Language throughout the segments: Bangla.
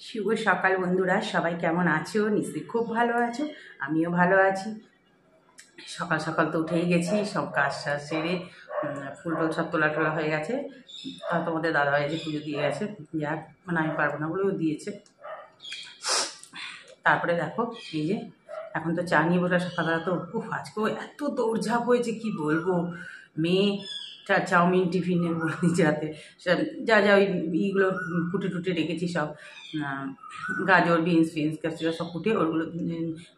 শুভ সকাল বন্ধুরা, সবাই কেমন আছো? নিশ্চয়ই খুব ভালো আছো, আমিও ভালো আছি। সকাল সকাল তো উঠেই গেছি, সব কাজ টাজ সেরে ফুল টুল সব তোলা টোলা হয়ে গেছে। তোমাদের দাদাভাই যে পুজো দিয়ে গেছে, যাক মানে আমি পারবো না বলেও দিয়েছে। তারপরে দেখো এই যে এখন তো চা নিয়ে বসে, সকালবেলা তো আজকেও এত দৌড়ঝাঁপ হয়েছে কি বলবো। মেয়ে চাউমিন টিফিনে বলে দিচ্ছে রাতে, যা যা ওই ইগুলো কুটে টুটে রেখেছি সব, গাজর বিনস ক্যাপসিকাম সব কুটে ওগুলো,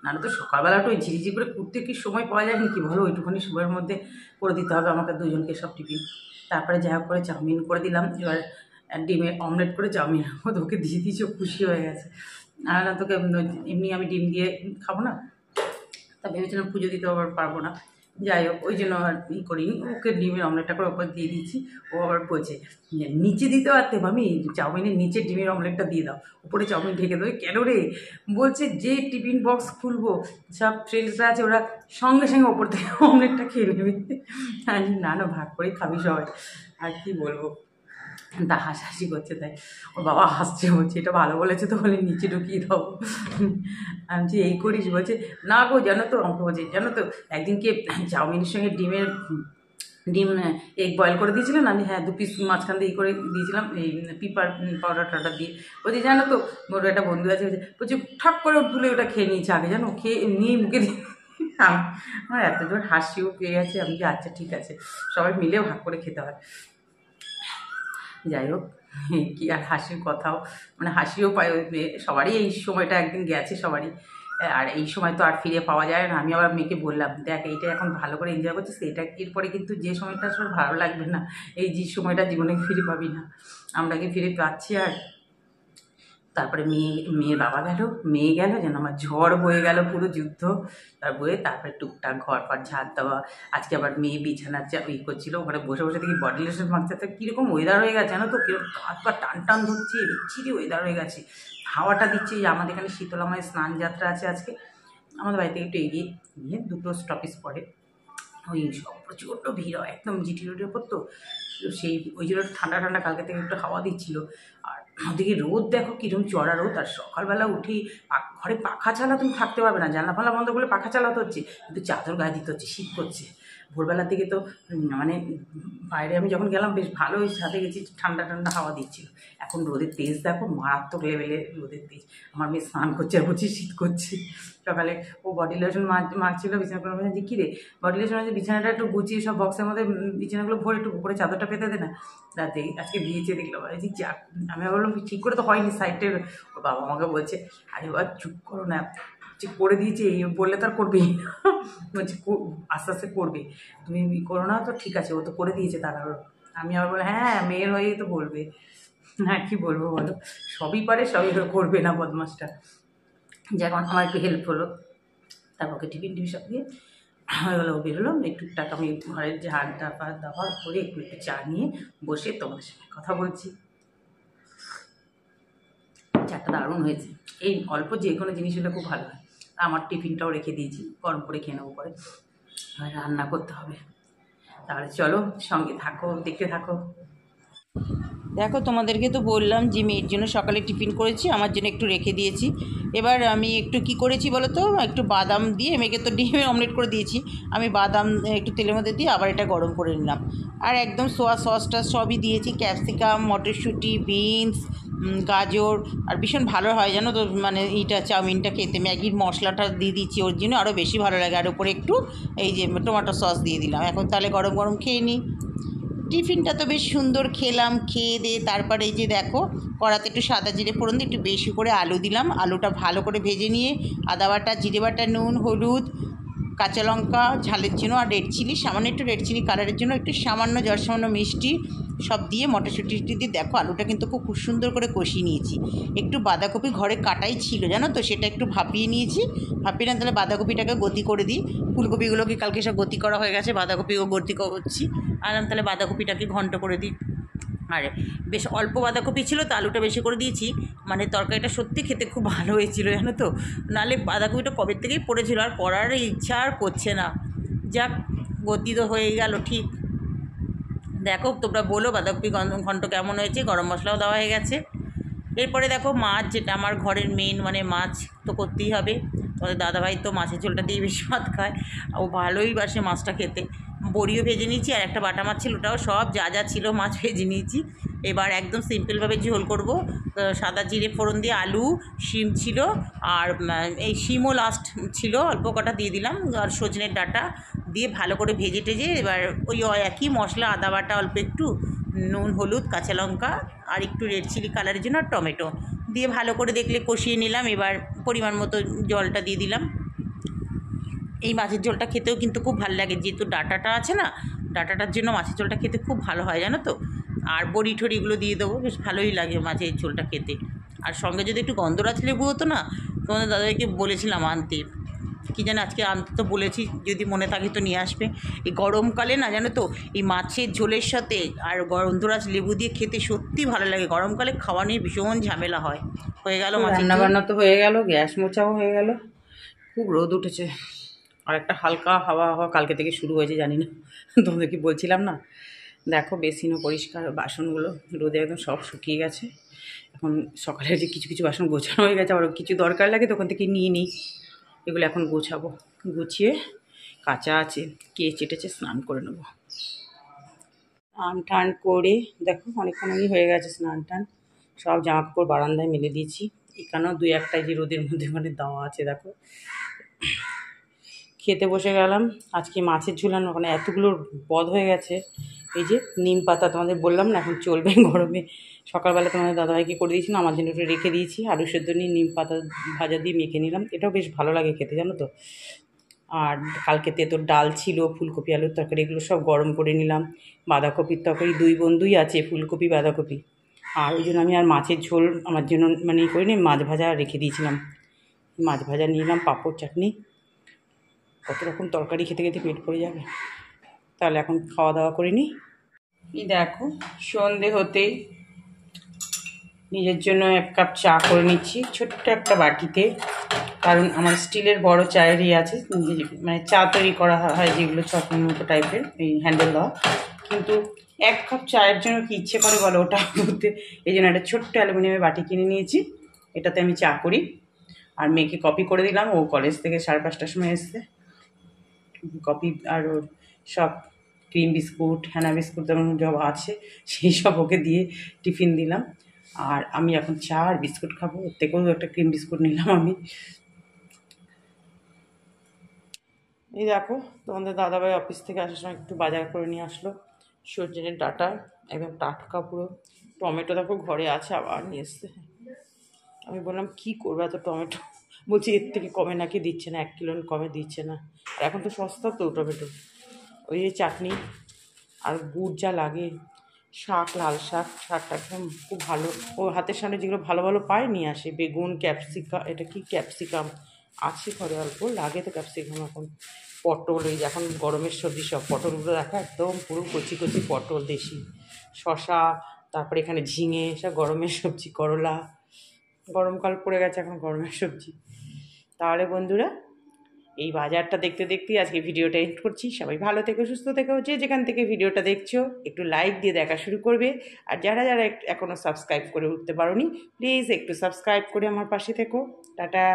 নাহলে তো সকালবেলাটা ওই ঝিরিঝিরি করে কুটতে কি সময় পাওয়া যায় নাকি বলো, ওইটুখানি সময়ের মধ্যে করে দিতে হবে আমাকে দুজনকে সব টিফিন। তারপরে যা হোক করে চাউমিন করে দিলাম, এবার ডিমের অমলেট করে চাউমিন ওকে দিয়ে দিয়েছি, খুশি হয়ে গেছে। আর না তোকে এমনি আমি ডিম দিয়ে খাবো না, তা ভেবেছিলাম পুজো দিতে আবার পারবো না, যাই হোক ওই জন্য আর করিনি, ওকে ডিমের অমলেটটা করে ওপর দিয়ে দিয়েছি। ও আবার বলছে নিচে দিতে পারতে আমি চাউমিনের নিচে ডিমের অমলেটটা দিয়ে দাও, উপরে চাউমিন ঢেকে দেবে। কেন রে? বলছে যে টিফিন বক্স খুলবো সব ফ্রেন্ডসরা আছে, ওরা সঙ্গে সঙ্গে ওপর থেকে অমলেটটা খেয়ে নেবে। না না, ভাগ করেই খাবি সবাই, আর কি বলবো। তা হাসাহাসি করছে, তাই ওর বাবা হাসছে, বলছে এটা ভালো বলেছে তো, বলে নিচে ঢুকিয়ে দাও। আমি যে এই করিস, বলছে না গো জানো তো, আমাকে বলছে জানো তো একদিনকে চাউমিনের সঙ্গে ডিম এগ বয়েল করে দিয়েছিলেন, আমি হ্যাঁ 2 পিস মাঝখান দিয়ে করে দিয়েছিলাম এই পিপার পাউডার টাউডার দিয়ে। বলছি জানো তো, মোর একটা বন্ধু আছে, বলছে ঠাক করে তুলে ওটা খেয়ে নিয়েছে আগে, জানো খেয়ে নিয়ে মুখে দিয়ে। আমার এত জোর হাসিও পেয়ে গেছে, আমি যে আচ্ছা ঠিক আছে, সবাই মিলে ভাগ করে খেতে হয়। যাই হোক, কি আর হাসির কথাও, মানে হাসিও পায় সবারই, এই সময়টা একদিন গেছে সবারই, আর এই সময় তো আর ফিরে পাওয়া যায় না। আমি আবার মেয়েকে বললাম দেখ এইটা এখন ভালো করে এনজয় করছিস, এটা এরপরে কিন্তু যে সময়টা আসলে ভালো লাগবে না, এই যে সময়টা জীবনে ফিরে পাবি না, আমরা কি ফিরে পাচ্ছি আর? তারপরে মেয়ের বাবা গেল, মেয়ে গেল, যেন আমার ঝড় বয়ে গেল, পুরো যুদ্ধ। বয়ে তারপরে টুকটাক ঘর ফর ঝাড় দেওয়া। আজকে আবার মেয়ে বিছানার করছিল, ওখানে বসে বসে দেখি বডি লোশন মাখতে, তো কীরকম ওয়েদার হয়ে গেছে জানো তো, কীরকম হাত পা টান টান ধরছে, বিচ্ছিরি ওয়েদার হয়ে গেছে। হাওয়াটা দিচ্ছে, যে আমাদের এখানে শীতলামায় স্নান যাত্রা আছে আজকে, আমাদের বাড়ি থেকে একটু এগিয়ে নিয়ে 2টো স্টপেজ পরে, ওই সব প্রচণ্ড ভিড় হয় একদম জিটি রোডের ওপর, তো সেই ওই জন্য ঠান্ডা ঠান্ডা কালকে থেকে একটু হাওয়া দিচ্ছিল। আর ওদিকে রোদ দেখো কীরকম চড়া রোদ, আর সকালবেলা উঠি ঘরে পাখা চালা তুমি থাকতে পারবে না, জানলা ফালা বন্ধ করলে পাখা চালাতে হচ্ছে, কিন্তু চাদর গায়ে দিতে হচ্ছে, শীত করছে। ভোরবেলার দিকে তো মানে বাইরে আমি যখন গেলাম বেশ ভালোই ছাদে গেছি, ঠান্ডা ঠান্ডা হাওয়া দিচ্ছিল। এখন রোদের তেজ দেখো, মারাত্মক লেভেলে রোদের তেজ। আমার মেয়ে স্নান করছে আর বলছি শীত করছে। সকালে ও বডি লোশন মারছিল বিছানা করে, বলছে কী রে বডি লোশন আছে, বিছানাটা একটু গুছিয়ে সব বক্সের মধ্যে বিছানাগুলো ভরে একটু উপরে চাদরটা পেতে দে না। রাতে আজকে ভিজেছে দেখলাম, বলছি যাক। আমি বললাম ঠিক করে তো হয়নি সাইডের, ওর বাবা আমাকে বলছে আরে বাবা চুপ করো না, করে দিয়েছে এই বললে তো আর করবেই না। বলছে আস্তে আস্তে করবে, তুমি করো না তো, ঠিক আছে ও তো করে দিয়েছে তারা। আমি আবার বলে হ্যাঁ মেয়ের হয়েই তো বলবে, হ্যাঁ কী বলবো বলো, সবই পারে সবই করবে না বদমাসটা। যেমন আমার একটু হেল্প হলো, তারপর ওকে টিফিন সব দিয়ে হয়ে গেলো, বেরোলো। একটুটাক আমি ঘরের ঝাড় দাওয়া করে একটু চা নিয়ে বসে তোমাদের সঙ্গে কথা বলছি। চাটা দারুণ হয়েছে, এই অল্প যে কোনো জিনিস হলে খুব ভালো হয়। আমার টিফিনটাও রেখে দিয়েছি, গরম করে খেয়ে নেবো পরে, রান্না করতে হবে। তাহলে চলো সঙ্গে থাকো, দেখতে থাকো। দেখো তোমাদেরকে তো বললাম যে মেয়ের জন্য সকালে টিফিন করেছি, আমার জন্য একটু রেখে দিয়েছি। এবার আমি একটু কি করেছি বলো তো, একটু বাদাম দিয়ে, মেয়েকে তো ডিমের অমলেট করে দিয়েছি, আমি বাদাম একটু তেলের মধ্যে দিয়ে আবার এটা গরম করে নিলাম। আর একদম সোয়া সসটা সবই দিয়েছি, ক্যাপসিকাম, মটরশুঁটি, বিনস, গাজর, আর ভীষণ ভালো হয় জানো তো, মানে এইটা চাউমিনটা খেতে, ম্যাগির মশলাটা দিয়ে দিচ্ছি ওর জন্য আরও বেশি ভালো লাগে। আর উপরে একটু এই যে টমেটো সস দিয়ে দিলাম। এখন তাহলে গরম গরম খেয়ে নিই। টিফিনটা তো বেশ সুন্দর খেলাম, খেয়ে দিয়ে তারপরে এই যে দেখো কড়াতে একটু সাদা জিরে ফোড়ন দিয়ে একটু বেশি করে আলু দিলাম, আলুটা ভালো করে ভেজে নিয়ে আদা বাটা, জিরে বাটা, নুন, হলুদ, কাঁচা লঙ্কা ঝালের জন্য, আর রেড চিলি সামান্য, একটু রেড চিলি কালারের জন্য একটু সামান্য সামান্য মিষ্টি সব দিয়ে মটরশুঁটি দিয়ে দেখো আলুটা কিন্তু খুব সুন্দর করে কষিয়ে নিয়েছি। একটু বাঁধাকপি ঘরে কাটাই ছিল জানো তো, সেটা একটু ভাপিয়ে নিয়েছি। ভাপিয়ে না তাহলে বাঁধাকপিটাকে গতি করে দিই, ফুলকপিগুলোকে কালকে সব গতি করা হয়ে গেছে, বাঁধাকপিও গতি করছি। আর আমি তাহলে বাঁধাকপিটাকে ঘন্ট করে দিই। আর বেশ অল্প বাঁধাকপি ছিল তো আলুটা বেশি করে দিয়েছি, মানে তরকারিটা সত্যি খেতে খুব ভালো হয়েছিল জানো তো, নাহলে বাঁধাকপিটা কবে থেকেই পড়েছিল, আর করার ইচ্ছা আর করছে না। যাক, গতি তো হয়ে গেল ঠিক। দেখো তোমরা বলো বাঁধাকপি ঘন্ট কেমন হয়েছে, গরম মশলাও দেওয়া হয়ে গেছে। এরপরে দেখো মাছ, যেটা আমার ঘরের মেন, মানে মাছ তো করতেই হবে। তোমাদের দাদাভাই তো মাছের ঝোলটা দিয়ে বেশি ভাত খায়, ও ভালোই বাসে মাছটা খেতে। বড়িও ভেজে নিয়েছি, আর একটা বাটা মাছ ছিল, ওটাও সব যা যা ছিল মাছ ভেজে নিয়েছি। এবার একদম সিম্পলভাবে ঝোল করব। সাদা জিরে ফোড়ন দিয়ে, আলু, শিম ছিল, আর এই শিমও লাস্ট ছিল, অল্প কটা দিয়ে দিলাম, আর সজনের ডাঁটা দিয়ে ভালো করে ভেজে টেজে এবার ওই একই মশলা, আদা বাটা অল্প একটু, নুন, হলুদ, কাঁচা লঙ্কা আর একটু রেড চিলি কালারের জন্য, আর টমেটো দিয়ে ভালো করে দেখলে কষিয়ে নিলাম। এবার পরিমাণ মতো জলটা দিয়ে দিলাম। এই মাছের ঝোলটা খেতেও কিন্তু খুব ভালো লাগে, যেহেতু ডাঁটাটা আছে না, ডাঁটাটার জন্য মাছের ঝোলটা খেতে খুব ভালো হয় জানো তো। আর বড়ি ঠড়িগুলো দিয়ে দেবো, বেশ ভালোই লাগে মাছের ঝোলটা খেতে। আর সঙ্গে যদি একটু গন্ধরাজ লেবু হতো না, তোমাদের দাদাকে বলেছিলাম আনতে, কী জানো আজকে আনতে তো বলেছি, যদি মনে থাকে তো নিয়ে আসবে। এই গরমকালে না জানো তো, এই মাছের ঝোলের সাথে আর গন্ধরাজ লেবু দিয়ে খেতে সত্যি ভালো লাগে। গরমকালে খাওয়া নিয়ে ভীষণ ঝামেলা হয়। হয়ে গেল মাছের ঝোল। রান্নাবান্না তো হয়ে গেল, গ্যাস মোছাও হয়ে গেল, খুব রোদ উঠেছে। আর একটা হালকা হাওয়া হাওয়া কালকে থেকে শুরু হয়েছে, জানি না তোমাদের কি বলছিলাম না। দেখো বেসিনও পরিষ্কার, বাসনগুলো রোদে একদম সব শুকিয়ে গেছে। এখন সকালে যে কিছু কিছু বাসন গোছানো হয়ে গেছে, আবার কিছু দরকার লাগে তখন থেকে নিয়ে নিই। এগুলো এখন গোছাবো, গুছিয়ে কাঁচা আছে, কে চেটেছে, স্নান করে নেবো। স্নান টান করে দেখো অনেকক্ষণই হয়ে গেছে স্নান টান, সব জামা কাপড় বারান্দায় মেলে দিয়েছি। এখানেও দুই একটাই যে রোদের মধ্যে মানে দেওয়া আছে। দেখো খেতে বসে গেলাম। আজকে মাছের ঝুলানো, ওখানে এতগুলো পদ হয়ে গেছে। এই যে নিম পাতা তোমাদের বললাম না, এখন চলবে গরমে। সকালবেলা তোমাদের দাদাভাইকে করে দিয়েছিলাম, আমার জন্য একটু রেখে দিয়েছি। আলু সেদ্ধ নিয়ে নিম পাতা ভাজা দিয়ে মেখে নিলাম, এটাও বেশ ভালো লাগে খেতে জানো তো। আর কালকে তেঁতোর ডাল ছিল, ফুলকপি আলুর তরকারি, এগুলো সব গরম করে নিলাম। বাঁধাকপির তরকারি, দুই বন্ধুই আছে, ফুলকপি বাঁধাকপি। আর ওই জন্য আমি আর মাছের ঝোল আমার জন্য মানে করিনি, মাছ ভাজা রেখে দিয়েছিলাম। মাছ ভাজা নিলাম, পাঁপড়, চাটনি। কত রকম তরকারি খেতে খেতে পেট ভরে যাবে। তাহলে এখন খাওয়া দাওয়া করে নিই। এই দেখো সন্ধে হতেই নিজের জন্য 1 কাপ চা করে নিচ্ছি ছোট্ট একটা বাটিতে, কারণ আমার স্টিলের বড় চায়েরই আছে, মানে চা তৈরি করা হয় যেগুলো চটনির মতো টাইপের, এই হ্যান্ডেল দেওয়া। কিন্তু 1 কাপ চায়ের জন্য কি ইচ্ছে করে বলো ওটা করতে। এই জন্য একটা ছোট্ট অ্যালুমিনিয়ামের বাটি কিনে নিয়েছি, এটাতে আমি চা করি। আর মেয়েকে কপি করে দিলাম, ও কলেজ থেকে 5:30টার সময় এসছে। কপি আর ওর সব ক্রিম বিস্কুট, হ্যানা বিস্কুট তেমন সব আছে, সেই সব ওকে দিয়ে টিফিন দিলাম। আর আমি এখন চা আর বিস্কুট খাবো, ওর থেকেও একটা ক্রিম বিস্কুট নিলাম আমি। এই দেখো তোমাদের দাদাভাই অফিস থেকে আসার সময় একটু বাজার করে নিয়ে আসলো, সজনের ডাঁটা একদম টাটকা পুরো। টমেটো দেখো ঘরে আছে, আবার নিয়ে এসছে। আমি বললাম কী করবো এত টমেটো, বলছি এর থেকে কমে নাকি দিচ্ছে না, 1 কিলো কমে দিচ্ছে না। আর এখন তো সস্তা তো টমেটো। ওই যে চাটনি আর গুড় যা লাগে, শাক, লাল শাক, শাকটা একদম খুব ভালো। ও হাতের সামনে যেগুলো ভালো ভালো পায় নিয়ে আসে, বেগুন, ক্যাপসিকাম, এটা কি ক্যাপসিকাম আছে ঘরে, অল্প লাগে তো ক্যাপসিকাম। এখন পটল, এই যে এখন গরমের সবজি সব পটলগুলো দেখা একদম পুরো কচি কচি পটল, দেশি শশা, তারপরে এখানে ঝিঙে, সব গরমের সবজি, করলা। গরমকাল পড়ে গেছে, এখন গরমের সবজি। তাহলে বন্ধুরা এই বাজারটা দেখতে দেখতেই আজকে ভিডিওটা এন্ড করছি। সবাই ভালো থেকো, সুস্থ থেকো, যে যেখান থেকে ভিডিওটা দেখছো একটু লাইক দিয়ে দেখা শুরু করবে। আর যারা যারা এখনও সাবস্ক্রাইব করে উঠতে পারোনি, প্লিজ একটু সাবস্ক্রাইব করে আমার পাশে থেকো। টাটা।